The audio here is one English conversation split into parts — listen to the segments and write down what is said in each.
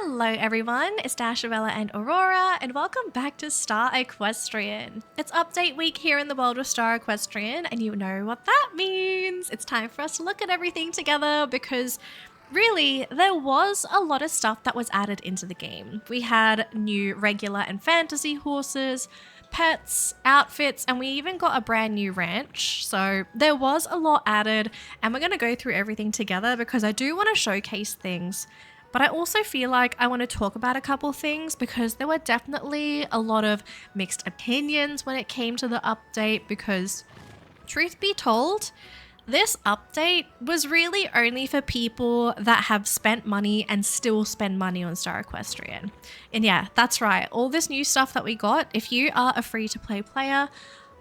Hello everyone, it's Dashabella and Aurora, and welcome back to Star Equestrian. It's update week here in the world of Star Equestrian, and you know what that means. It's time for us to look at everything together because really, there was a lot of stuff that was added into the game. We had new regular and fantasy horses, pets, outfits, and we even got a brand new ranch. So there was a lot added, and we're going to go through everything together because I do want to showcase things. But I also feel like I want to talk about a couple things because there were definitely a lot of mixed opinions when it came to the update because, truth be told, this update was really only for people that have spent money and still spend money on Star Equestrian. And yeah, that's right. All this new stuff that we got, if you are a free-to-play player,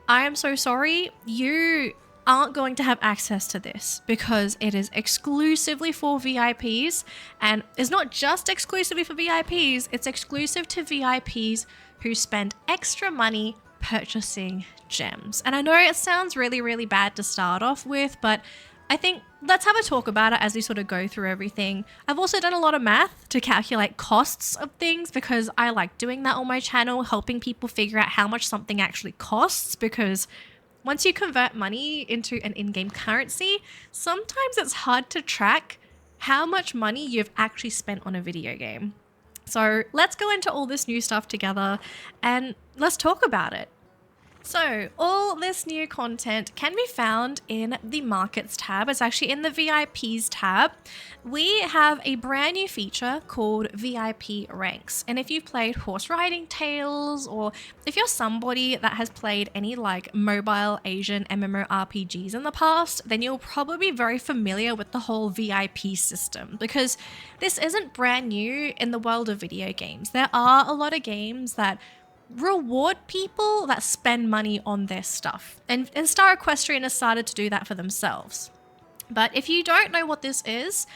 I am so sorry. You aren't going to have access to this because it is exclusively for VIPs, and it's not just exclusively for VIPs, it's exclusive to VIPs who spend extra money purchasing gems. And I know it sounds really bad to start off with, but I think let's have a talk about it as we sort of go through everything. I've also done a lot of math to calculate costs of things because I like doing that on my channel, helping people figure out how much something actually costs, because once you convert money into an in-game currency, sometimes it's hard to track how much money you've actually spent on a video game. So let's go into all this new stuff together and let's talk about it. So all this new content can be found in the Markets tab. It's actually in the VIPs tab. We have a brand new feature called VIP Ranks. And if you've played Horse Riding Tales, or if you're somebody that has played any like mobile Asian MMORPGs in the past, then you'll probably be very familiar with the whole VIP system because this isn't brand new in the world of video games. There are a lot of games that reward people that spend money on their stuff. And Star Equestrian has started to do that for themselves. But if you don't know what this is,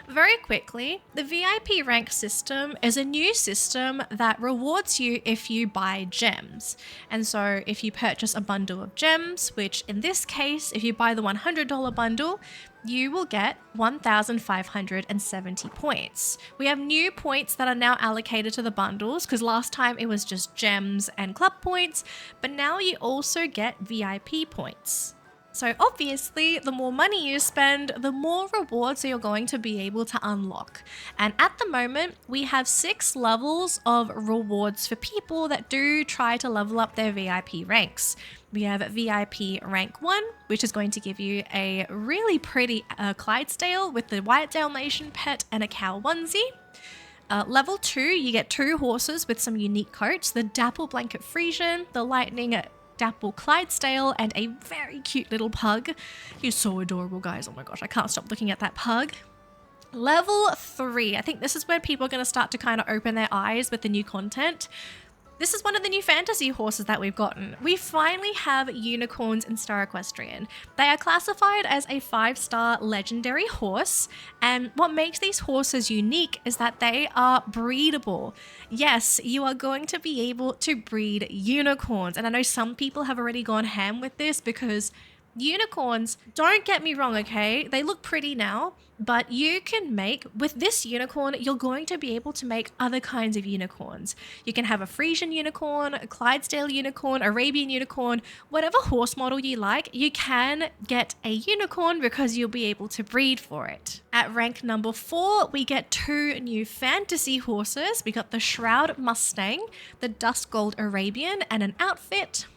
very quickly, the VIP rank system is a new system that rewards you if you buy gems. And so if you purchase a bundle of gems, which in this case, if you buy the $100 bundle, you will get 1,570 points. We have new points that are now allocated to the bundles because last time it was just gems and club points, but now you also get VIP points. So obviously, the more money you spend, the more rewards you're going to be able to unlock. And at the moment, we have 6 levels of rewards for people that do try to level up their VIP ranks. We have VIP rank 1, which is going to give you a really pretty Clydesdale with the white Dalmatian pet and a cow onesie. Level 2, you get 2 horses with some unique coats, the Dapple Blanket Frisian, the Lightning Dapple Clydesdale, and a very cute little pug. He's so adorable, guys. Oh my gosh, I can't stop looking at that pug. Level 3, I think this is where people are going to start to kind of open their eyes with the new content. This is one of the new fantasy horses that we've gotten. We finally have unicorns in Star Equestrian. They are classified as a 5-star legendary horse, and what makes these horses unique is that they are breedable. Yes, you are going to be able to breed unicorns, and I know some people have already gone ham with this because unicorns, don't get me wrong, okay? They look pretty now, but you can make, with this unicorn, you're going to be able to make other kinds of unicorns. You can have a Frisian unicorn, a Clydesdale unicorn, Arabian unicorn, whatever horse model you like, you can get a unicorn because you'll be able to breed for it. At rank number 4, we get 2 new fantasy horses. We got the Shroud Mustang, the Dust Gold Arabian, and an outfit.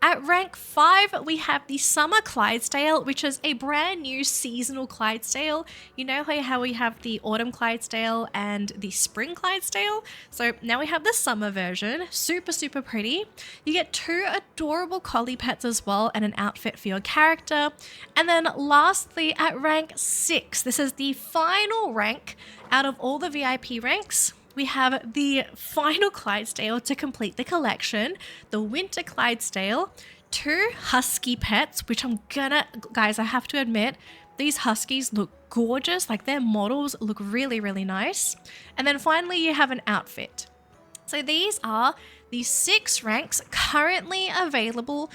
At rank 5, we have the Summer Clydesdale, which is a brand new seasonal Clydesdale. You know how we have the Autumn Clydesdale and the Spring Clydesdale? So now we have the summer version, super pretty. You get 2 adorable collie pets as well and an outfit for your character. And then lastly, at rank 6, this is the final rank out of all the VIP ranks. We have the final Clydesdale to complete the collection, the Winter Clydesdale, 2 husky pets, which guys, I have to admit, these huskies look gorgeous, like their models look really nice. And then finally you have an outfit. So these are the 6 ranks currently available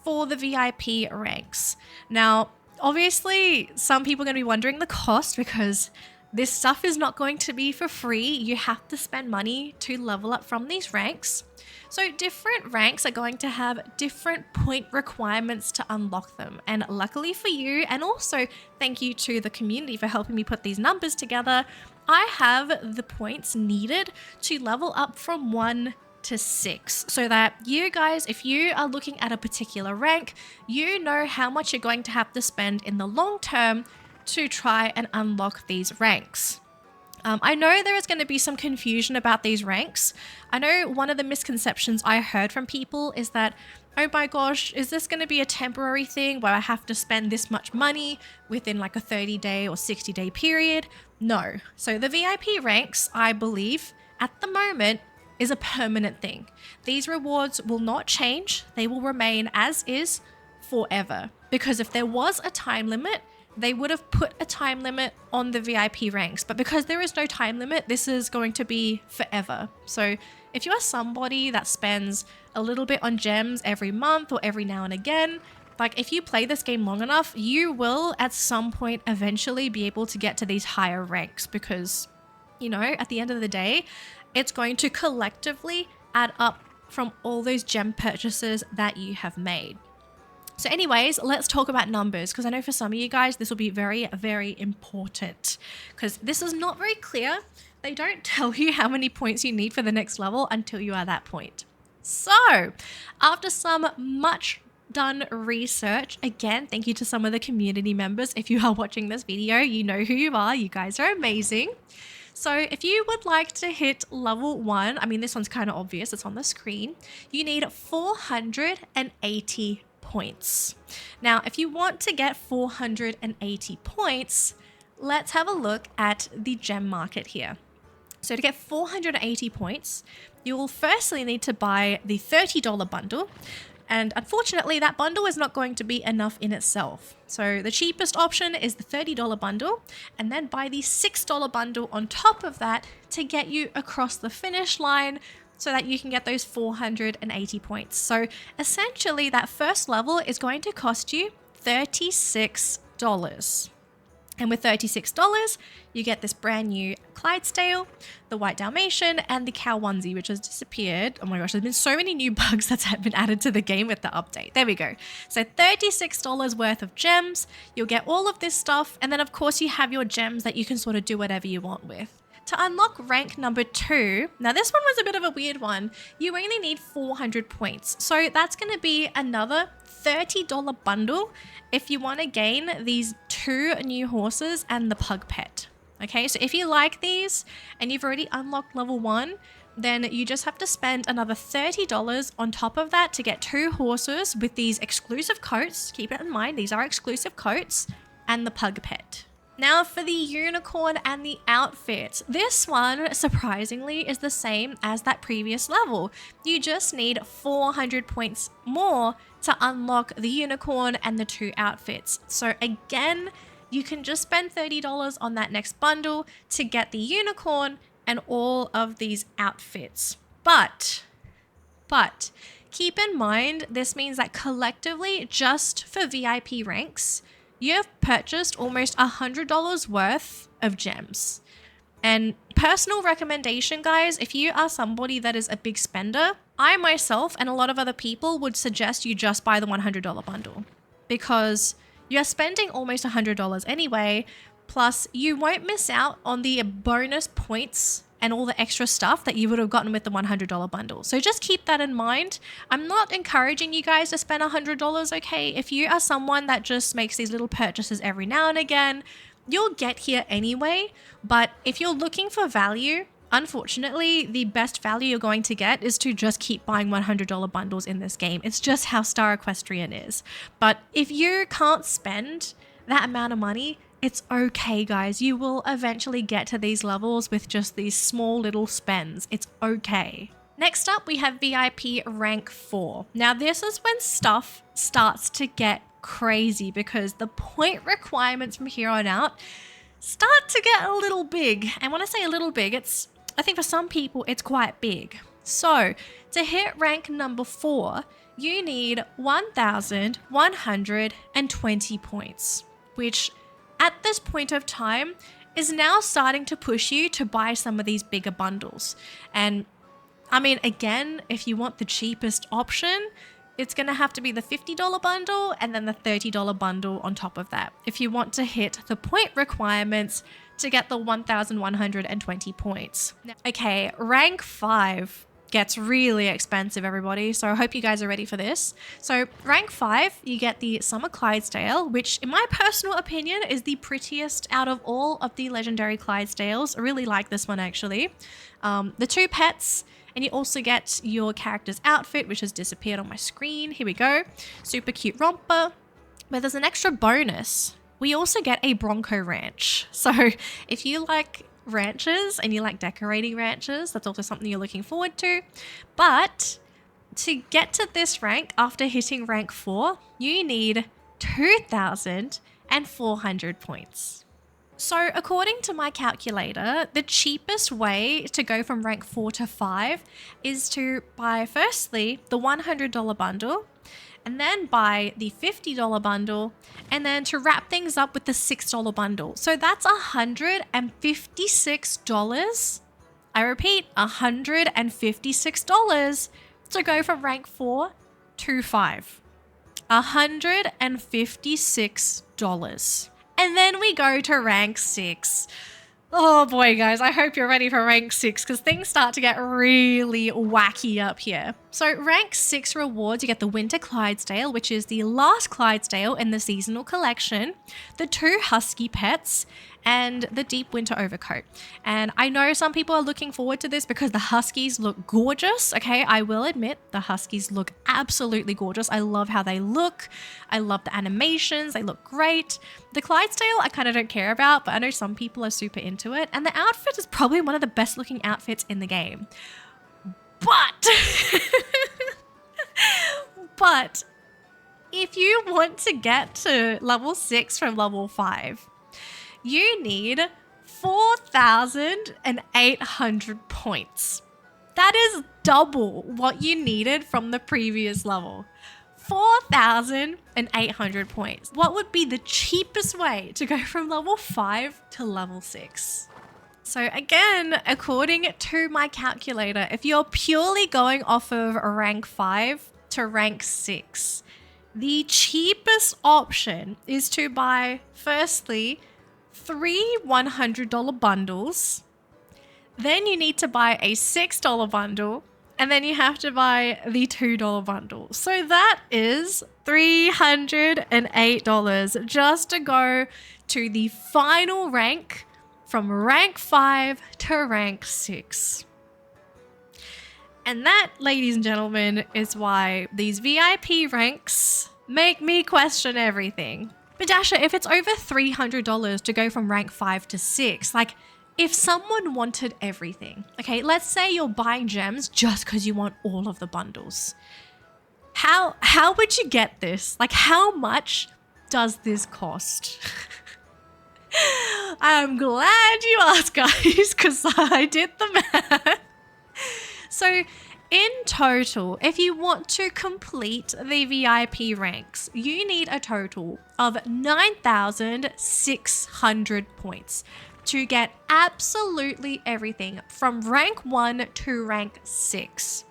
for the VIP ranks. Now, obviously, some people are going to be wondering the cost because This stuff is not going to be for free. You have to spend money to level up from these ranks. So different ranks are going to have different point requirements to unlock them. And luckily for you, and also thank you to the community for helping me put these numbers together, I have the points needed to level up from 1 to 6, so that you guys, if you are looking at a particular rank, you know how much you're going to have to spend in the long term to try and unlock these ranks. I know there is going to be some confusion about these ranks. I know one of the misconceptions I heard from people is that, oh my gosh, is this going to be a temporary thing where I have to spend this much money within like a 30-day or 60-day period? No. So the VIP ranks, I believe, at the moment, is a permanent thing. These rewards will not change. They will remain as is forever. Because if there was a time limit, they would have put a time limit on the VIP ranks, but because there is no time limit, this is going to be forever. So if you are somebody that spends a little bit on gems every month or every now and again, like if you play this game long enough, you will at some point eventually be able to get to these higher ranks because, you know, at the end of the day, it's going to collectively add up from all those gem purchases that you have made. So anyways, let's talk about numbers, because I know for some of you guys, this will be very, very important because this is not very clear. They don't tell you how many points you need for the next level until you are that point. So after some much done research, again, thank you to some of the community members. If you are watching this video, you know who you are. You guys are amazing. So if you would like to hit level 1, I mean, this one's kind of obvious. It's on the screen. You need 480 points. Now, if you want to get 480 points, let's have a look at the gem market here. So to get 480 points, you will firstly need to buy the $30 bundle. And unfortunately, that bundle is not going to be enough in itself. So the cheapest option is the $30 bundle, and then buy the $6 bundle on top of that to get you across the finish line so that you can get those 480 points. So essentially that first level is going to cost you $36. And with $36, you get this brand new Clydesdale, the white Dalmatian, and the cow onesie, which has disappeared. Oh my gosh, there's been so many new bugs that's been added to the game with the update. There we go. So $36 worth of gems. You'll get all of this stuff. And then of course you have your gems that you can sort of do whatever you want with. To unlock rank number 2, now this one was a bit of a weird one. You only need 400 points. So that's going to be another $30 bundle if you want to gain these 2 new horses and the pug pet. Okay, so if you like these and you've already unlocked level 1, then you just have to spend another $30 on top of that to get 2 horses with these exclusive coats. Keep it in mind, these are exclusive coats, and the pug pet. Now for the unicorn and the outfit. This one, surprisingly, is the same as that previous level. You just need 400 points more to unlock the unicorn and the 2 outfits. So again, you can just spend $30 on that next bundle to get the unicorn and all of these outfits. But keep in mind, this means that collectively, just for VIP ranks, you have purchased almost $100 worth of gems. And personal recommendation, guys, if you are somebody that is a big spender, I myself and a lot of other people would suggest you just buy the $100 bundle because you're spending almost $100 anyway, plus you won't miss out on the bonus points and all the extra stuff that you would have gotten with the $100 bundle. So just keep that in mind. I'm not encouraging you guys to spend $100, okay? If you are someone that just makes these little purchases every now and again, you'll get here anyway. But if you're looking for value, unfortunately, the best value you're going to get is to just keep buying $100 bundles in this game. It's just how Star Equestrian is. But if you can't spend that amount of money, it's okay, guys. You will eventually get to these levels with just these small little spends. It's okay. Next up, we have VIP rank 4. Now, this is when stuff starts to get crazy because the point requirements from here on out start to get a little big. And when I say a little big, I think for some people, it's quite big. So to hit rank number 4, you need 1,120 points, which at this point of time is now starting to push you to buy some of these bigger bundles. And I mean, again, if you want the cheapest option, it's going to have to be the $50 bundle and then the $30 bundle on top of that if you want to hit the point requirements to get the 1,120 points. Okay, rank 5 gets really expensive, everybody, so I hope you guys are ready for this. So rank 5, you get the Summer Clydesdale, which in my personal opinion is the prettiest out of all of the legendary Clydesdales. I really like this one actually. The 2 pets, and you also get your character's outfit, which has disappeared on my screen. Here we go. Super cute romper. But there's an extra bonus. We also get a Bronco Ranch. So if you like ranches and you like decorating ranches, that's also something you're looking forward to. But to get to this rank after hitting rank 4, you need 2,400 points. So according to my calculator, the cheapest way to go from rank 4 to 5 is to buy firstly the $100 bundle, and then buy the $50 bundle, and then to wrap things up with the $6 bundle. So that's $156. I repeat, $156 to go from rank 4 to 5. $156. And then we go to rank 6. Oh boy, guys, I hope you're ready for rank 6 because things start to get really wacky up here. So rank 6 rewards, you get the Winter Clydesdale, which is the last Clydesdale in the seasonal collection, the 2 Husky pets, and the Deep Winter Overcoat. And I know some people are looking forward to this because the Huskies look gorgeous. Okay, I will admit the Huskies look absolutely gorgeous. I love how they look. I love the animations. They look great. The Clydesdale I kind of don't care about, but I know some people are super into it. And the outfit is probably one of the best looking outfits in the game. But if you want to get to level 6 from level 5, you need 4,800 points. That is double what you needed from the previous level. 4,800 points. What would be the cheapest way to go from level 5 to level 6? So again, according to my calculator, if you're purely going off of rank 5 to rank 6, the cheapest option is to buy firstly 3 $100 bundles, then you need to buy a $6 bundle, and then you have to buy the $2 bundle. So that is $308 just to go to the final rank from rank 5 to rank 6. And that, ladies and gentlemen, is why these VIP ranks make me question everything. But Dasha, if it's over $300 to go from rank 5 to 6, like if someone wanted everything, okay, let's say you're buying gems just because you want all of the bundles. How would you get this? Like how much does this cost? I'm glad you asked, guys, because I did the math. So in total, if you want to complete the VIP ranks, you need a total of 9,600 points to get absolutely everything from rank 1 to rank 6.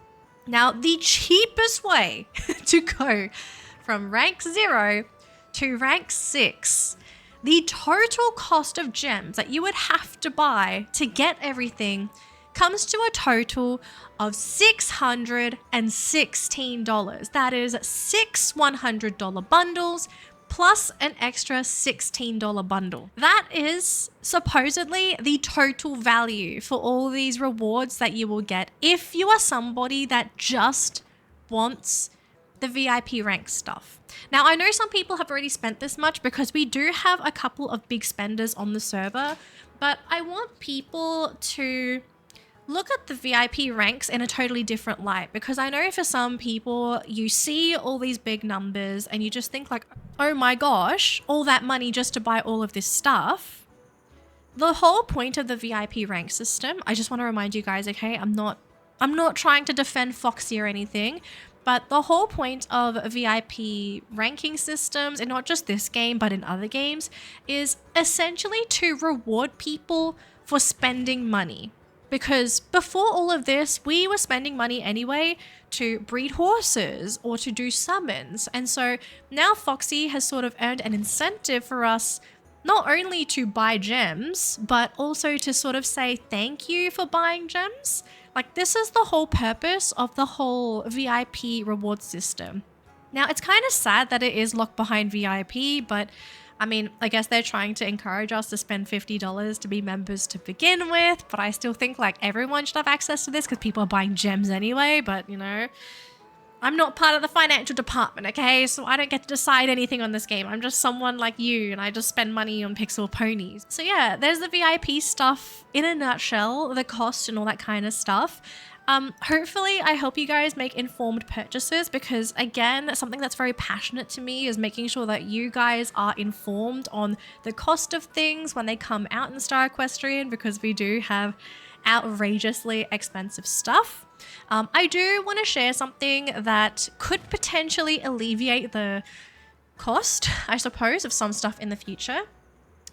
Now, the cheapest way to go from rank 0 to rank 6, the total cost of gems that you would have to buy to get everything comes to a total of $616. That is 6 $100 bundles plus an extra $16 bundle. That is supposedly the total value for all these rewards that you will get if you are somebody that just wants the VIP rank stuff. Now, I know some people have already spent this much because we do have a couple of big spenders on the server, but I want people to look at the VIP ranks in a totally different light, because I know for some people you see all these big numbers and you just think like, oh my gosh, all that money just to buy all of this stuff. The whole point of the VIP rank system, I just want to remind you guys, okay, I'm not trying to defend Foxy or anything. But the whole point of VIP ranking systems, and not just this game, but in other games, is essentially to reward people for spending money. Because before all of this, we were spending money anyway to breed horses or to do summons. And so now Foxy has sort of earned an incentive for us not only to buy gems, but also to sort of say thank you for buying gems. Like, this is the whole purpose of the whole VIP reward system. Now, it's kind of sad that it is locked behind VIP, but I mean, I guess they're trying to encourage us to spend $50 to be members to begin with, but I still think like everyone should have access to this because people are buying gems anyway, but you know, I'm not part of the financial department, okay? So I don't get to decide anything on this game. I'm just someone like you, and I just spend money on pixel ponies. So yeah, there's the VIP stuff in a nutshell, the cost and all that kind of stuff. Hopefully I help you guys make informed purchases because, again, something that's very passionate to me is making sure that you guys are informed on the cost of things when they come out in Star Equestrian, because we do have outrageously expensive stuff. I do want to share something that could potentially alleviate the cost, I suppose, of some stuff in the future.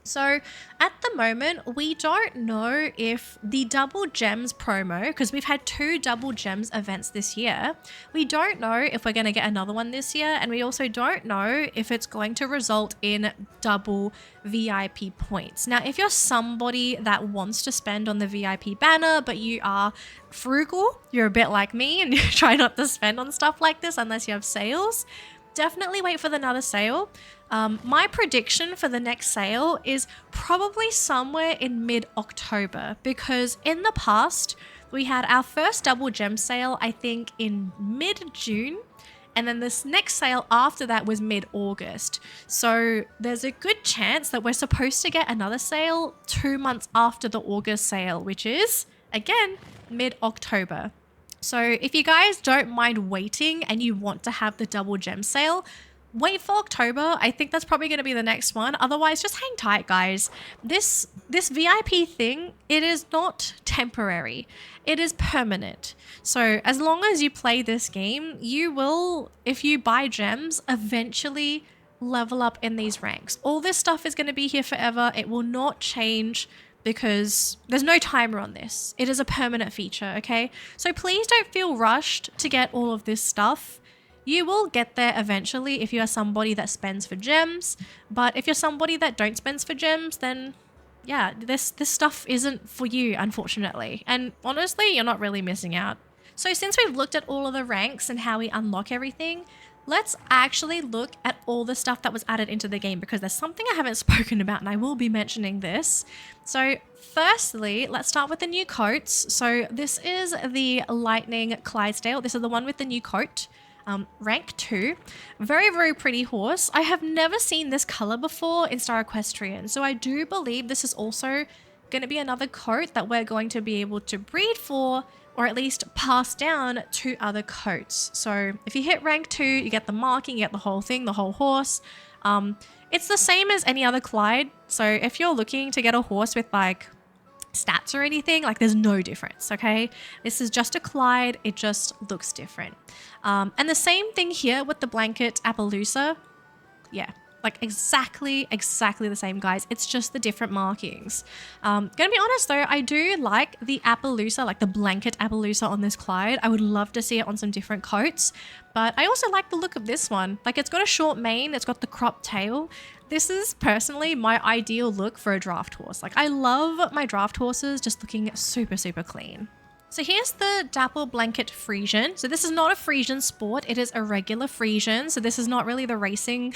So at the moment, we don't know if the double gems promo, because we've had 2 double gems events this year, we don't know if we're going to get another one this year, and we also don't know if it's going to result in double VIP points. Now, if you're somebody that wants to spend on the VIP banner, but you are frugal, you're a bit like me, and you try not to spend on stuff like this unless you have sales, definitely wait for another sale. My prediction for the next sale is probably somewhere in mid-October, because in the past we had our first double gem sale, I think in mid-June, and then this next sale after that was mid-August. So there's a good chance that we're supposed to get another sale 2 months after the August sale, which is, again, mid-October. So if you guys don't mind waiting and you want to have the double gem sale, wait for October. I think that's probably going to be the next one. Otherwise, just hang tight, guys. This VIP thing, it is not temporary. It is permanent. So as long as you play this game, you will, if you buy gems, eventually level up in these ranks. All this stuff is going to be here forever. It will not change, because there's no timer on this. It is a permanent feature, okay? So please don't feel rushed to get all of this stuff. You will get there eventually if you are somebody that spends for gems, but if you're somebody that don't spend for gems, then yeah, this stuff isn't for you, unfortunately. And honestly, you're not really missing out. So since we've looked at all of the ranks and how we unlock everything, let's actually look at all the stuff that was added into the game, because there's something I haven't spoken about and I will be mentioning this. So firstly, let's start with the new coats. So this is the Lightning Clydesdale. This is the one with the new coat. Rank 2. Very, very pretty horse. I have never seen this color before in Star Equestrian. So I do believe this is also going to be another coat that we're going to be able to breed for, or at least pass down to other coats. So if you hit rank 2, you get the marking, you get the whole thing, the whole horse. It's the same as any other Clyde. So if you're looking to get a horse with like stats or anything, like there's no difference, okay? This is just a Clyde, it just looks different. And the same thing here with the blanket Appaloosa. Yeah, like exactly the same, guys. It's just the different markings. Gonna be honest though, I do like the Appaloosa, like the blanket Appaloosa on this Clyde. I would love to see it on some different coats, but I also like the look of this one. Like, it's got a short mane, it's got the cropped tail. This is personally my ideal look for a draft horse. Like, I love my draft horses just looking super, super clean. So here's the Dapple Blanket Frisian. So this is not a Frisian sport, it is a regular Frisian. So this is not really the racing,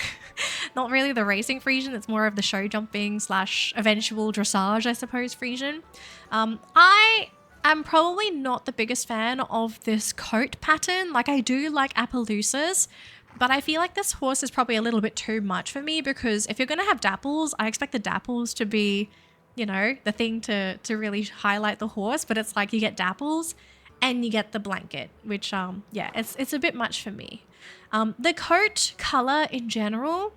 not really the racing Frisian. It's more of the show jumping / eventual dressage, I suppose, Frisian. I'm probably not the biggest fan of this coat pattern. Like, I do like Appaloosas, but I feel like this horse is probably a little bit too much for me, because if you're going to have dapples, I expect the dapples to be, you know, the thing to really highlight the horse. But it's like you get dapples and you get the blanket, which, yeah, it's a bit much for me. The coat color in general,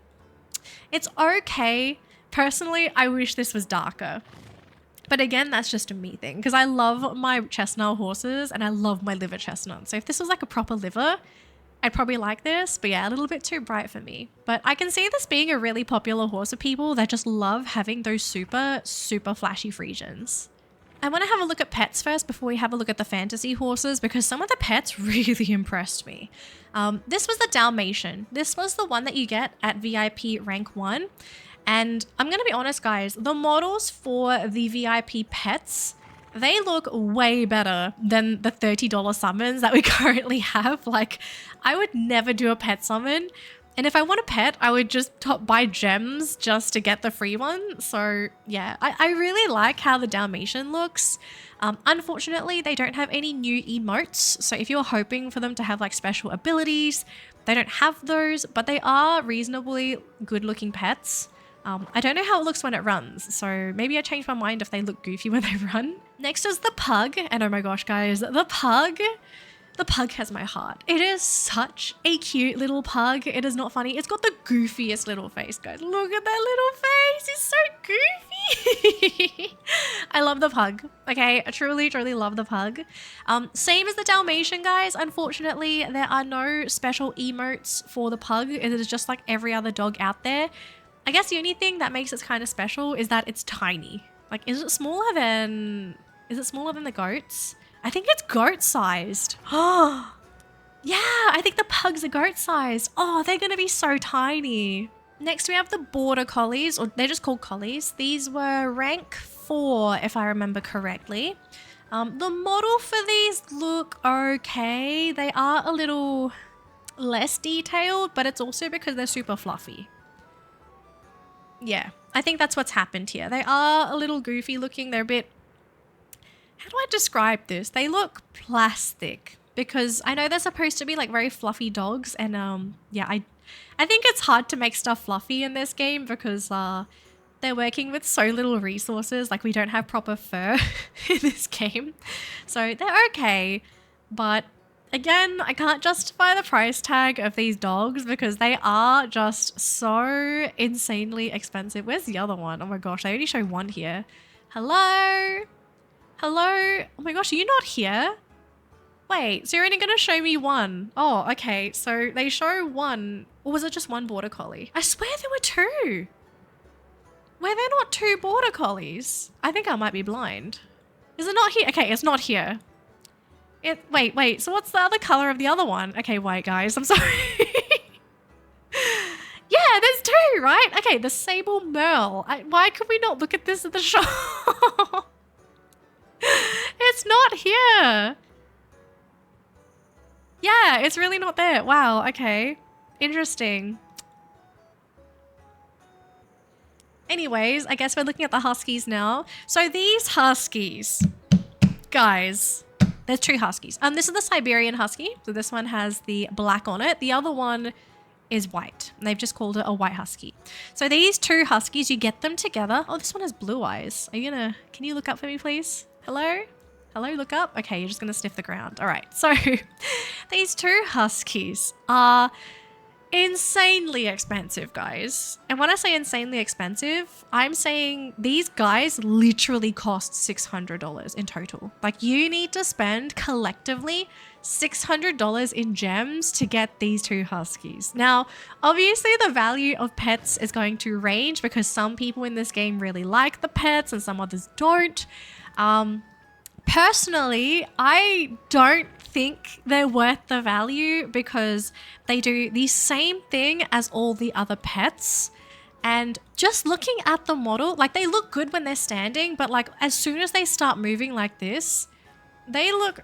it's okay. Personally, I wish this was darker. But again, that's just a me thing, because I love my chestnut horses and I love my liver chestnut. So if this was like a proper liver, I'd probably like this, but yeah, a little bit too bright for me. But I can see this being a really popular horse for people that just love having those super, super flashy Friesians. I want to have a look at pets first before we have a look at the fantasy horses, because some of the pets really impressed me. This was the Dalmatian. This was the one that you get at VIP rank 1. And I'm going to be honest, guys, the models for the VIP pets, they look way better than the $30 summons that we currently have. Like, I would never do a pet summon. And if I want a pet, I would just buy gems just to get the free one. So yeah, I really like how the Dalmatian looks. Unfortunately, they don't have any new emotes. So if you're hoping for them to have like special abilities, they don't have those, but they are reasonably good looking pets. I don't know how it looks when it runs, so maybe I change my mind if they look goofy when they run. Next is the Pug, and oh my gosh, guys, the Pug has my heart. It is such a cute little Pug. It is not funny. It's got the goofiest little face, guys. Look at that little face. It's so goofy. I love the Pug. Okay, I truly, truly love the Pug. Same as the Dalmatian, guys. Unfortunately, there are no special emotes for the Pug. It is just like every other dog out there. I guess the only thing that makes it kind of special is that it's tiny. Like, is it smaller than the goats? I think it's goat sized. Oh, yeah, I think the Pugs are goat sized. Oh, they're going to be so tiny. Next, we have the Border Collies, or they're just called Collies. These were rank 4, if I remember correctly. The model for these look okay. They are a little less detailed, but it's also because they're super fluffy. Yeah, I think that's what's happened here. They are a little goofy looking. They're a bit... How do I describe this? They look plastic because I know they're supposed to be like very fluffy dogs. And yeah, I think it's hard to make stuff fluffy in this game because they're working with so little resources. Like, we don't have proper fur in this game. So they're okay. But again, I can't justify the price tag of these dogs because they are just so insanely expensive. Where's the other one? Oh my gosh, they only show one here. Hello? Hello? Oh my gosh, are you not here? Wait, so you're only going to show me one? Oh, okay. So they show one. Or was it just one Border Collie? I swear there were two. Were there not two Border Collies? I think I might be blind. Is it not here? Okay, it's not here. Wait. So what's the other color of the other one? Okay, wait, guys. I'm sorry. Yeah, there's two, right? Okay, the Sable Merle. Why could we not look at this at the shop? It's not here. Yeah, it's really not there. Wow, okay. Interesting. Anyways, I guess we're looking at the Huskies now. So these Huskies, guys, there's two Huskies. This is the Siberian Husky. So this one has the black on it. The other one is white. And they've just called it a white Husky. So these two Huskies, you get them together. Oh, this one has blue eyes. Can you look up for me, please? Hello? Hello, look up. Okay, you're just going to sniff the ground. All right. So these two Huskies are insanely expensive, guys. And when I say insanely expensive, I'm saying these guys literally cost $600 in total. Like, you need to spend collectively $600 in gems to get these two Huskies. Now, obviously the value of pets is going to range because some people in this game really like the pets and some others don't. Personally, I don't think they're worth the value because they do the same thing as all the other pets. And just looking at the model, like, they look good when they're standing, but like as soon as they start moving like this, they look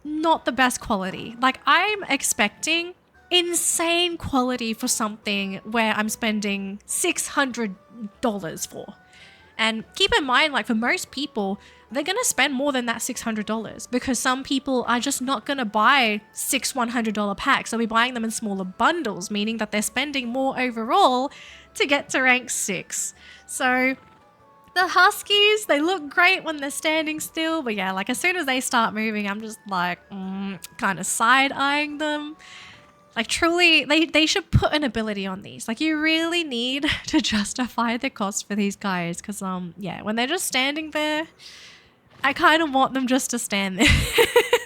not the best quality. Like, I'm expecting insane quality for something where I'm spending $600 for. And keep in mind, like, for most people, they're going to spend more than that $600 because some people are just not going to buy 6 $100 packs. They'll be buying them in smaller bundles, meaning that they're spending more overall to get to rank 6. So the Huskies, they look great when they're standing still. But yeah, like, as soon as they start moving, I'm just like kind of side-eyeing them. Like, truly, they should put an ability on these. Like, you really need to justify the cost for these guys. Because, yeah, when they're just standing there, I kind of want them just to stand there.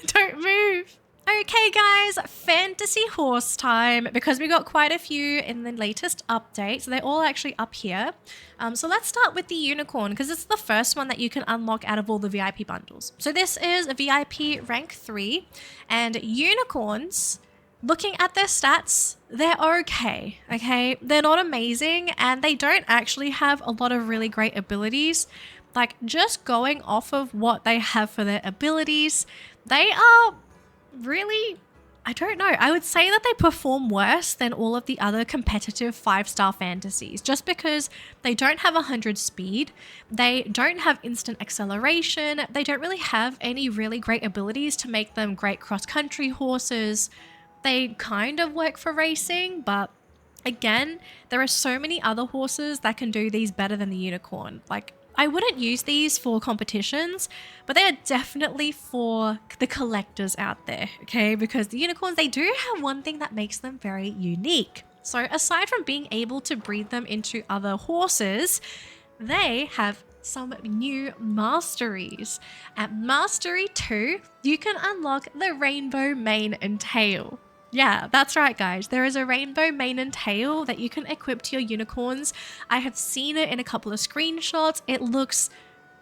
Don't move. Okay guys, fantasy horse time, because we got quite a few in the latest update, so they're all actually up here. So let's start with the unicorn, because it's the first one that you can unlock out of all the VIP bundles. So this is a VIP rank 3, and unicorns, looking at their stats, they're okay, They're not amazing, and they don't actually have a lot of really great abilities. Like, just going off of what they have for their abilities, they are really, I don't know, I would say that they perform worse than all of the other competitive 5-star fantasies, just because they don't have 100 speed, they don't have instant acceleration, they don't really have any really great abilities to make them great cross-country horses. They kind of work for racing, but again, there are so many other horses that can do these better than the unicorn. Like, I wouldn't use these for competitions, but they are definitely for the collectors out there, okay? Because the unicorns, they do have one thing that makes them very unique. So aside from being able to breed them into other horses, they have some new masteries. At Mastery 2, you can unlock the rainbow mane and tail. Yeah, that's right guys, there is a rainbow mane and tail that you can equip to your unicorns. I have seen it in a couple of screenshots. It looks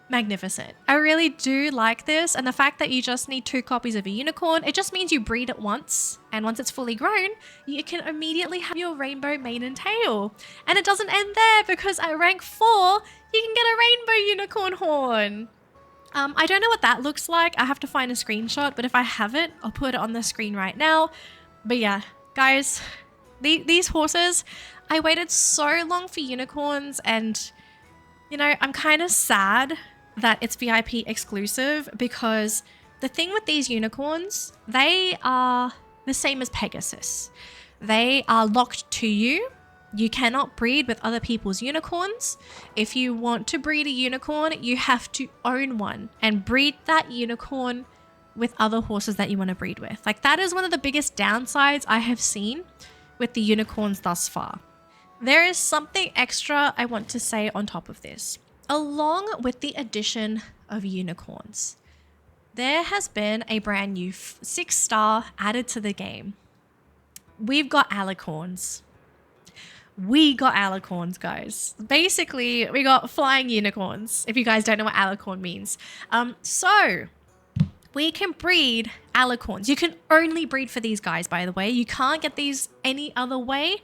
magnificent. I really do like this, and the fact that you just need 2 copies of a unicorn, it just means you breed it once, and once it's fully grown, you can immediately have your rainbow mane and tail. And it doesn't end there, because at rank 4, you can get a rainbow unicorn horn. I don't know what that looks like. I have to find a screenshot, but if I have it, I'll put it on the screen right now. But yeah, guys, these horses, I waited so long for unicorns, and, you know, I'm kind of sad that it's VIP exclusive, because the thing with these unicorns, they are the same as Pegasus. They are locked to you. You cannot breed with other people's unicorns. If you want to breed a unicorn, you have to own one and breed that unicorn with other horses that you want to breed with. Like, that is one of the biggest downsides I have seen with the unicorns thus far. There is something extra I want to say on top of this. Along with the addition of unicorns, there has been a brand new 6-star added to the game. We've got Alicorns. We got Alicorns, guys. Basically, we got flying unicorns, if you guys don't know what Alicorn means. So we can breed Alicorns. You can only breed for these guys, by the way. You can't get these any other way,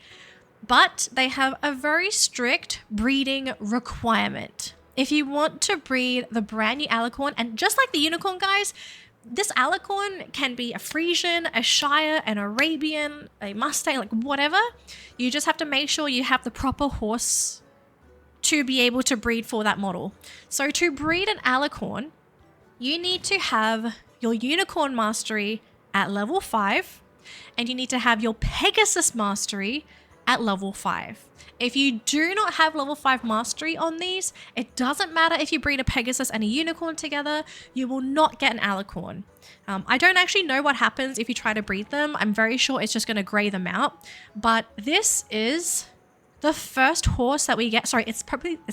but they have a very strict breeding requirement. If you want to breed the brand new Alicorn, and just like the unicorn, guys, this Alicorn can be a Frisian, a Shire, an Arabian, a Mustang, like whatever. You just have to make sure you have the proper horse to be able to breed for that model. So to breed an Alicorn, you need to have your unicorn mastery at level 5, and you need to have your Pegasus mastery at level 5. If you do not have level 5 mastery on these, it doesn't matter if you breed a Pegasus and a unicorn together, you will not get an Alicorn. I don't actually know what happens if you try to breed them. I'm very sure it's just going to grey them out. But this is the first horse that we get. Sorry, it's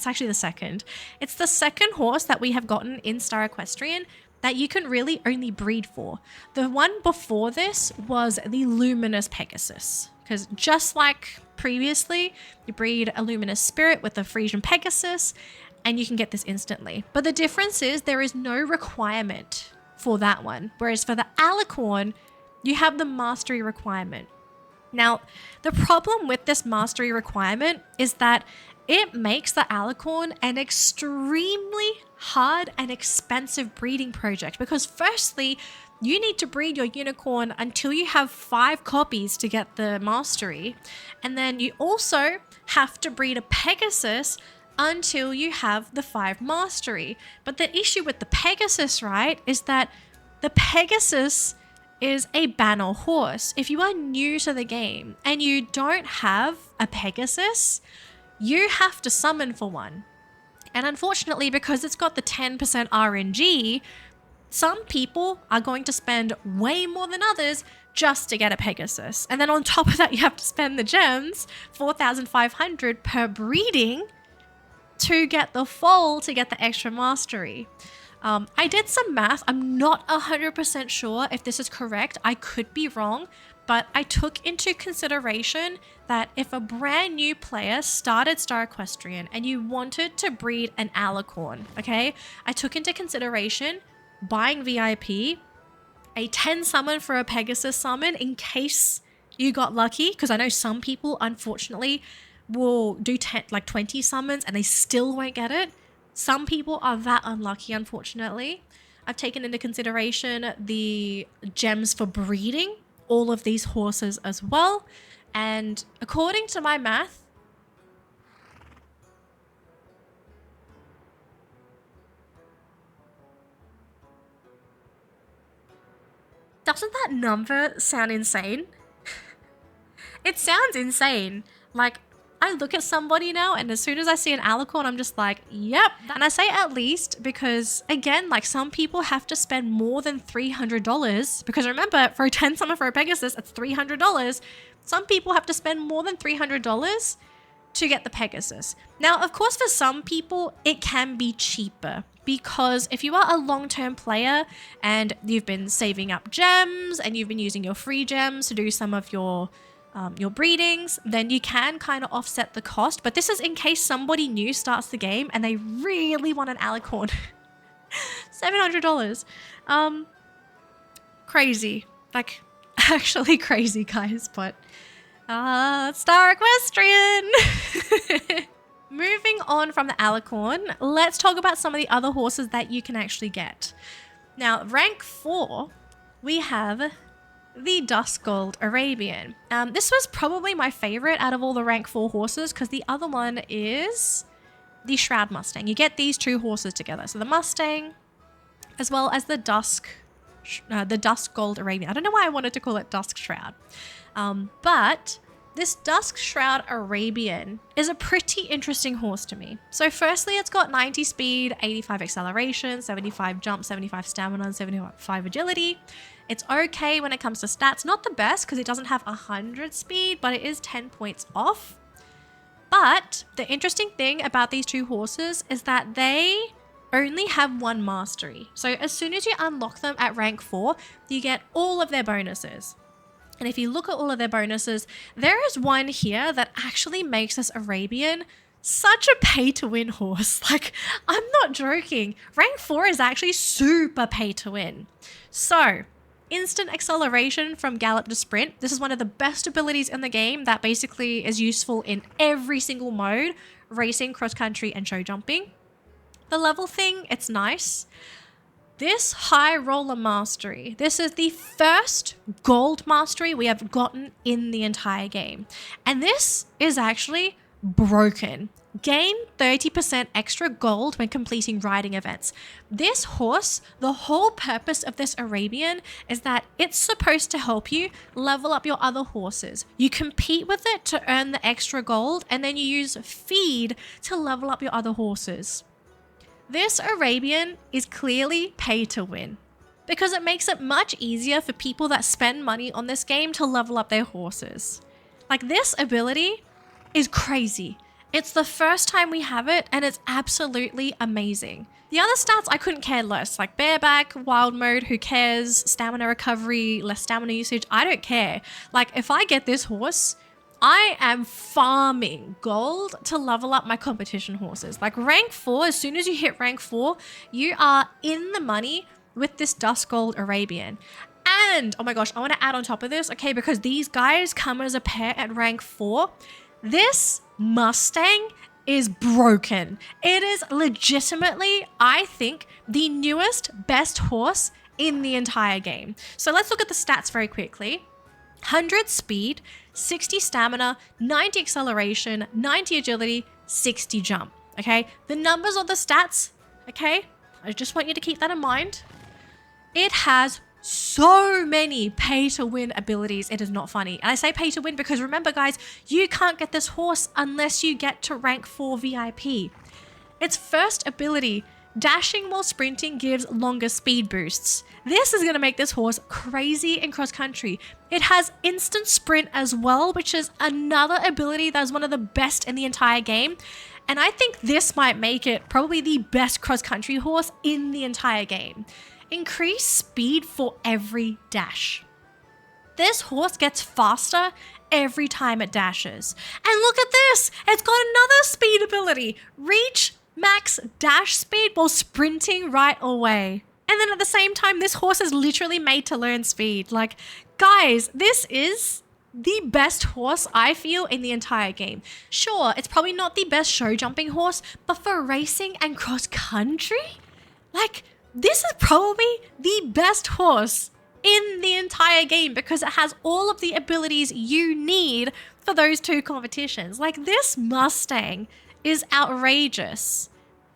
actually the second. It's the second horse that we have gotten in Star Equestrian that you can really only breed for. The one before this was the Luminous Pegasus, because just like previously, you breed a Luminous Spirit with a Frisian Pegasus, and you can get this instantly. But the difference is there is no requirement for that one, whereas for the Alicorn, you have the mastery requirement. Now, the problem with this mastery requirement is that it makes the Alicorn an extremely hard and expensive breeding project, because firstly, you need to breed your unicorn until you have 5 copies to get the mastery. And then you also have to breed a Pegasus until you have the 5 mastery. But the issue with the Pegasus, right, is that the Pegasus is a banner horse. If you are new to the game and you don't have a Pegasus, you have to summon for one. And unfortunately, because it's got the 10% RNG, some people are going to spend way more than others just to get a Pegasus. And then on top of that, you have to spend the gems, 4,500 per breeding, to get the foal to get the extra mastery. I did some math. I'm not 100% sure if this is correct. I could be wrong, but I took into consideration that if a brand new player started Star Equestrian and you wanted to breed an Alicorn, okay, I took into consideration buying VIP, a 10 summon for a Pegasus summon in case you got lucky, because I know some people unfortunately will do 20 summons and they still won't get it. Some people are that unlucky, unfortunately. I've taken into consideration the gems for breeding all of these horses as well. And according to my math, doesn't that number sound insane? It sounds insane. Like, I look at somebody now and as soon as I see an Alicorn, I'm just like, yep. And I say at least because, again, like some people have to spend more than $300 because remember, for a 10 summon for a Pegasus, it's $300. Some people have to spend more than $300 to get the Pegasus. Now, of course, for some people, it can be cheaper because if you are a long-term player and you've been saving up gems and you've been using your free gems to do some of your breedings, then you can kind of offset the cost. But this is in case somebody new starts the game and they really want an Alicorn. $700. Crazy. Like, actually crazy, guys. But, Star Equestrian! Moving on from the Alicorn, let's talk about some of the other horses that you can actually get. Now, rank 4, we have the Dusk Gold Arabian. This was probably my favorite out of all the rank 4 horses because the other one is the Shroud Mustang. You get these two horses together. So the Mustang as well as the Dusk Gold Arabian. I don't know why I wanted to call it Dusk Shroud. But this Dusk Shroud Arabian is a pretty interesting horse to me. So firstly, it's got 90 speed, 85 acceleration, 75 jump, 75 stamina, 75 agility. It's okay when it comes to stats. Not the best because it doesn't have 100 speed, but it is 10 points off. But the interesting thing about these two horses is that they only have one mastery. So as soon as you unlock them at rank 4, you get all of their bonuses. And if you look at all of their bonuses, there is one here that actually makes this Arabian such a pay-to-win horse. Like, I'm not joking. Rank 4 is actually super pay-to-win. So, instant acceleration from gallop to sprint. This is one of the best abilities in the game that basically is useful in every single mode. Racing, cross-country, and show jumping. The level thing, it's nice. This High Roller Mastery, this is the first gold mastery we have gotten in the entire game. And this is actually broken. Gain 30% extra gold when completing riding events. This horse, the whole purpose of this Arabian is that it's supposed to help you level up your other horses. You compete with it to earn the extra gold and then you use feed to level up your other horses. This Arabian is clearly pay to win because it makes it much easier for people that spend money on this game to level up their horses. Like, this ability is crazy. It's the first time we have it and it's absolutely amazing. The other stats I couldn't care less, like bareback, wild mode, who cares, stamina recovery, less stamina usage, I don't care. Like, if I get this horse, I am farming gold to level up my competition horses. Like rank 4, as soon as you hit rank 4, you are in the money with this Dusk Gold Arabian. And, oh my gosh, I want to add on top of this, okay, because these guys come as a pair at rank 4. This Mustang is broken. It is legitimately, I think, the newest, best horse in the entire game. So let's look at the stats very quickly. 100 speed, 60 stamina, 90 acceleration, 90 agility, 60 jump, okay? The numbers of the stats, okay? I just want you to keep that in mind. It has so many pay-to-win abilities, it is not funny. And I say pay-to-win because remember, guys, you can't get this horse unless you get to rank 4 VIP. Its first ability, dashing while sprinting, gives longer speed boosts. This is going to make this horse crazy in cross-country. It has instant sprint as well, which is another ability that is one of the best in the entire game. And I think this might make it probably the best cross-country horse in the entire game. Increase speed for every dash. This horse gets faster every time it dashes. And look at this! It's got another speed ability. Reach max dash speed while sprinting right away. And then at the same time, this horse is literally made to learn speed. Like, guys, this is the best horse I feel in the entire game. Sure, it's probably not the best show jumping horse, but for racing and cross country, like, this is probably the best horse in the entire game because it has all of the abilities you need for those two competitions. Like, this Mustang is outrageous.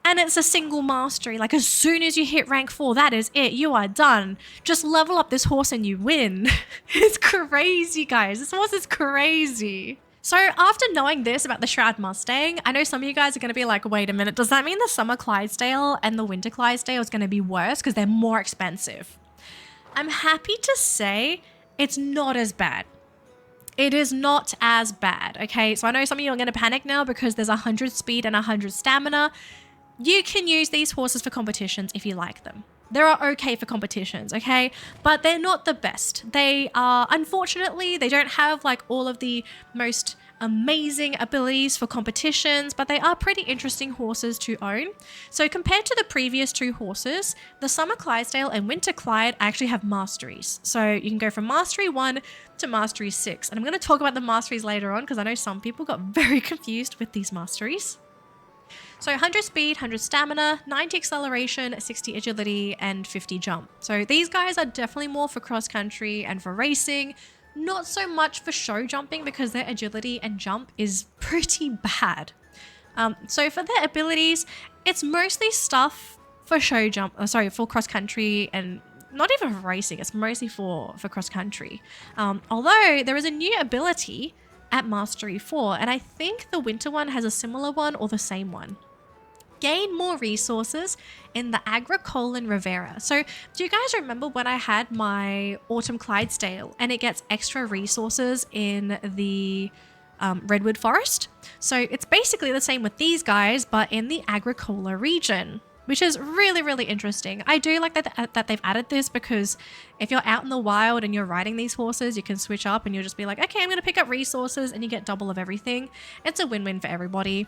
And it's a single mastery. Like, as soon as you hit rank 4, that is it. You are done. Just level up this horse and you win. It's crazy, guys. This horse is crazy. So after knowing this about the Shroud Mustang, I know some of you guys are going to be like, wait a minute, does that mean the Summer Clydesdale and the Winter Clydesdale is going to be worse because they're more expensive? I'm happy to say it's not as bad. It is not as bad, okay? So I know some of you are going to panic now because there's 100 speed and 100 stamina. You can use these horses for competitions if you like them. They are okay for competitions, okay? But they're not the best. They are, unfortunately, they don't have like all of the most amazing abilities for competitions, but they are pretty interesting horses to own. So compared to the previous two horses, the Summer Clydesdale and Winter Clyde actually have masteries. So you can go from Mastery 1 to Mastery 6. And I'm going to talk about the masteries later on because I know some people got very confused with these masteries. So 100 speed, 100 stamina, 90 acceleration, 60 agility, and 50 jump. So these guys are definitely more for cross country and for racing, not so much for show jumping because their agility and jump is pretty bad. So for their abilities, it's mostly stuff for for cross country and not even for racing. It's mostly for cross country. Although there is a new ability at Mastery 4, and I think the winter one has a similar one or the same one. Gain more resources in the Alicorn Rivera. So do you guys remember when I had my Autumn Clydesdale and it gets extra resources in the Redwood Forest? So it's basically the same with these guys, but in the Alicorn region, which is really, really interesting. I do like that they've added this because if you're out in the wild and you're riding these horses, you can switch up and you'll just be like, okay, I'm going to pick up resources, and you get double of everything. It's a win-win for everybody.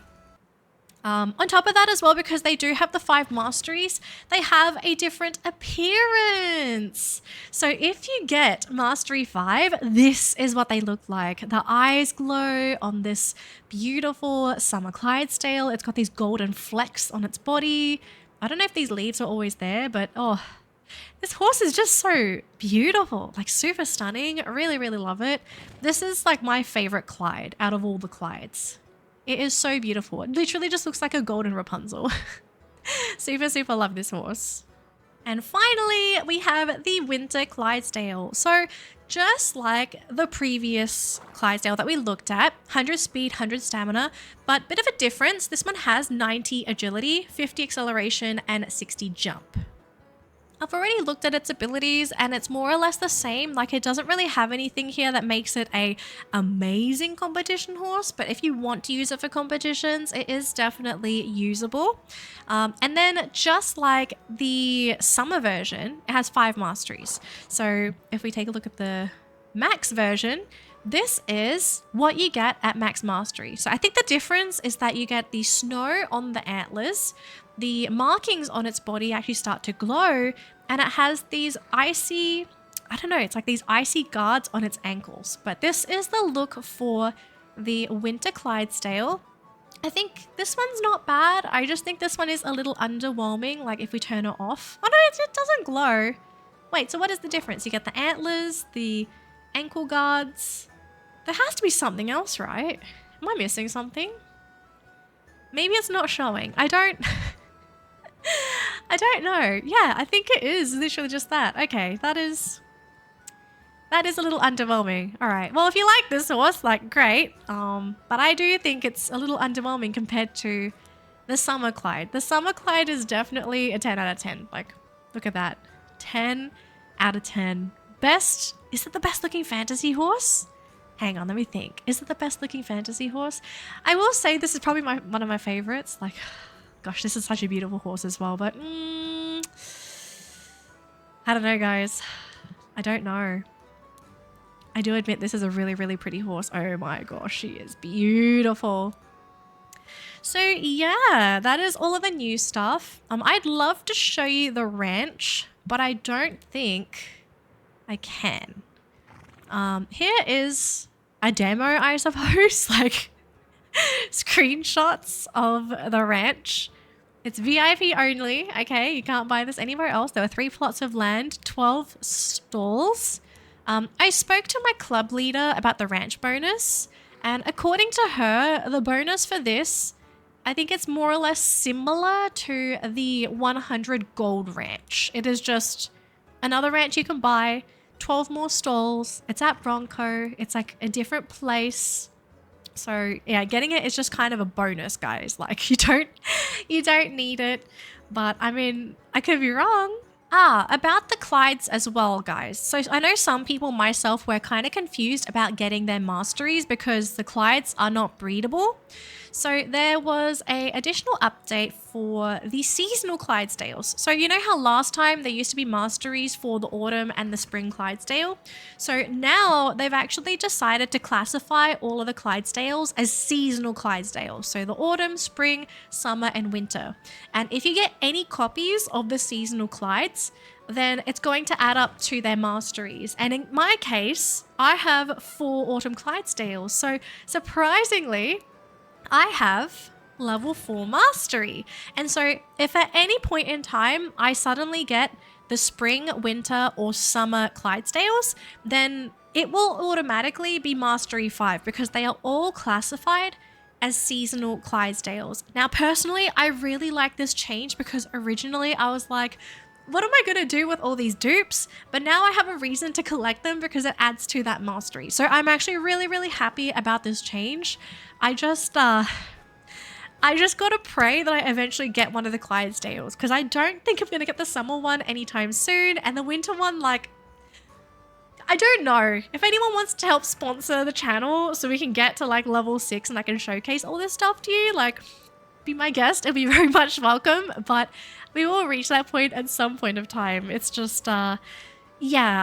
On top of that as well, because they do have the 5 masteries, they have a different appearance. So if you get Mastery 5, this is what they look like. The eyes glow on this beautiful Summer Clydesdale. It's got these golden flecks on its body. I don't know if these leaves are always there, but oh, this horse is just so beautiful, like super stunning. I really, really love it. This is like my favorite Clyde out of all the Clydes. It is so beautiful. It literally just looks like a golden Rapunzel. Super, super love this horse. And finally, we have the Winter Clydesdale. So just like the previous Clydesdale that we looked at, 100 speed, 100 stamina, but bit of a difference. This one has 90 agility, 50 acceleration, and 60 jump. I've already looked at its abilities and it's more or less the same. Like, it doesn't really have anything here that makes it a amazing competition horse, but if you want to use it for competitions, it is definitely usable. And then just like the summer version, it has 5 masteries. So if we take a look at the max version, this is what you get at max mastery. So I think the difference is that you get the snow on the antlers, the markings on its body actually start to glow, and it has these icy, I don't know, it's like these icy guards on its ankles. But this is the look for the Winter Clydesdale. I think this one's not bad. I just think this one is a little underwhelming, like if we turn it off. Oh no, it doesn't glow. Wait, so what is the difference? You get the antlers, the ankle guards. There has to be something else, right? Am I missing something? Maybe it's not showing. I don't know. Yeah, I think it is literally just that. Okay, that is a little underwhelming. All right. Well, if you like this horse, like, great. But I do think it's a little underwhelming compared to the Summer Clyde. The Summer Clyde is definitely a 10 out of 10. Like, look at that. 10 out of 10. Best, is it the best looking fantasy horse? Hang on, let me think. Is it the best looking fantasy horse? I will say this is probably one of my favorites. Like, gosh, this is such a beautiful horse as well, but I don't know, guys. I don't know. I do admit this is a really, really pretty horse. Oh my gosh, she is beautiful. So yeah, that is all of the new stuff. I'd love to show you the ranch, but I don't think I can. Here is a demo, I suppose, like screenshots of the ranch. It's VIP only, okay? You can't buy this anywhere else. There are 3 plots of land, 12 stalls. I spoke to my club leader about the ranch bonus, and according to her, the bonus for this, I think it's more or less similar to the 100 gold ranch. It is just another ranch you can buy, 12 more stalls. It's at Bronco. It's like a different place. So yeah, getting it is just kind of a bonus, guys. Like you don't need it, but I mean, I could be wrong. About the Clydes as well, guys. So I know some people, myself, were kind of confused about getting their masteries because the Clydes are not breedable. So there was a additional update for the seasonal Clydesdales. So you know how last time there used to be masteries for the autumn and the spring Clydesdale? So now they've actually decided to classify all of the Clydesdales as seasonal Clydesdales. So the autumn, spring, summer, and winter. And if you get any copies of the seasonal Clydes, then it's going to add up to their masteries. And in my case, I have 4 autumn Clydesdales. So surprisingly, I have level 4 mastery. And so if at any point in time I suddenly get the spring, winter, or summer Clydesdales, then it will automatically be mastery 5 because they are all classified as seasonal Clydesdales. Now, personally, I really like this change because originally I was like, what am I going to do with all these dupes? But now I have a reason to collect them because it adds to that mastery. So I'm actually really, really happy about this change. I just got to pray that I eventually get one of the Clydesdales because I don't think I'm going to get the summer one anytime soon. And the winter one, like, I don't know. If anyone wants to help sponsor the channel so we can get to like level 6 and I can showcase all this stuff to you, like, be my guest. It'll be very much welcome. But we will reach that point at some point of time. It's just, yeah,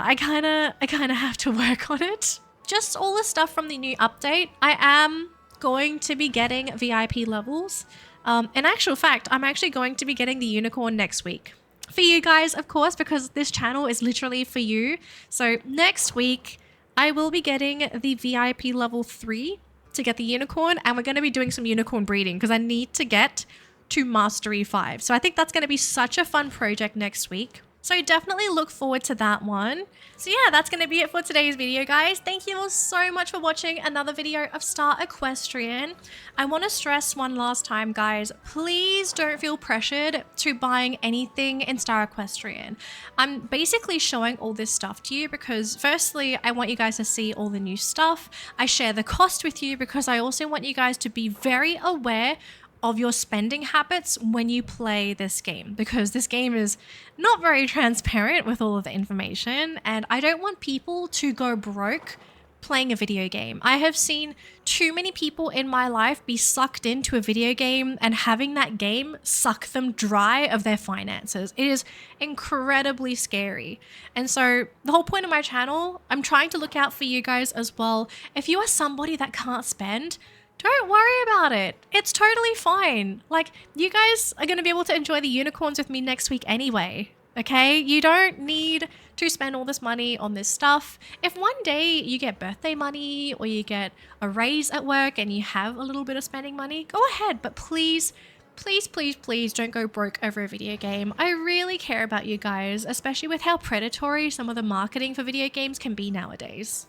I kind of have to work on it. Just all the stuff from the new update. I am going to be getting VIP levels. In actual fact, I'm actually going to be getting the unicorn next week. For you guys, of course, because this channel is literally for you. So next week, I will be getting the VIP level 3 to get the unicorn. And we're going to be doing some unicorn breeding because I need to get to mastery 5. So I think that's going to be such a fun project next week. So definitely look forward to that one. So yeah, that's going to be it for today's video, guys. Thank you all so much for watching another video of Star Equestrian. I want to stress one last time, guys, please don't feel pressured to buying anything in Star Equestrian. I'm basically showing all this stuff to you because firstly, I want you guys to see all the new stuff. I share the cost with you because I also want you guys to be very aware of your spending habits when you play this game, because this game is not very transparent with all of the information and I don't want people to go broke playing a video game. I have seen too many people in my life be sucked into a video game and having that game suck them dry of their finances. It is incredibly scary. And so the whole point of my channel, I'm trying to look out for you guys as well. If you are somebody that can't spend, don't worry about it. It's totally fine. Like, you guys are going to be able to enjoy the unicorns with me next week anyway, okay? You don't need to spend all this money on this stuff. If one day you get birthday money or you get a raise at work and you have a little bit of spending money, go ahead. But please, please, please, please don't go broke over a video game. I really care about you guys, especially with how predatory some of the marketing for video games can be nowadays.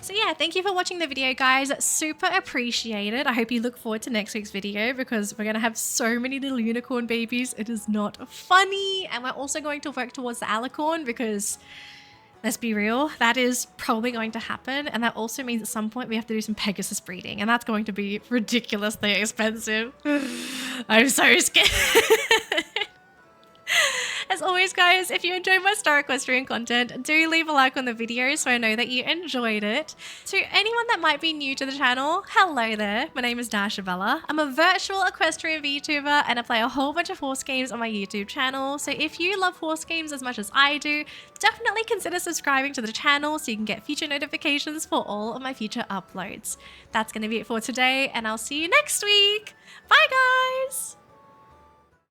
So yeah, thank you for watching the video, guys. Super appreciate it. I hope you look forward to next week's video because we're going to have so many little unicorn babies. It is not funny. And we're also going to work towards the Alicorn because, let's be real, that is probably going to happen. And that also means at some point we have to do some Pegasus breeding. And that's going to be ridiculously expensive. I'm so scared. As always, guys, if you enjoyed my Star Equestrian content, do leave a like on the video so I know that you enjoyed it. To anyone that might be new to the channel, hello there. My name is Dashabella. I'm a virtual equestrian VTuber and I play a whole bunch of horse games on my YouTube channel. So if you love horse games as much as I do, definitely consider subscribing to the channel so you can get future notifications for all of my future uploads. That's going to be it for today, and I'll see you next week. Bye, guys!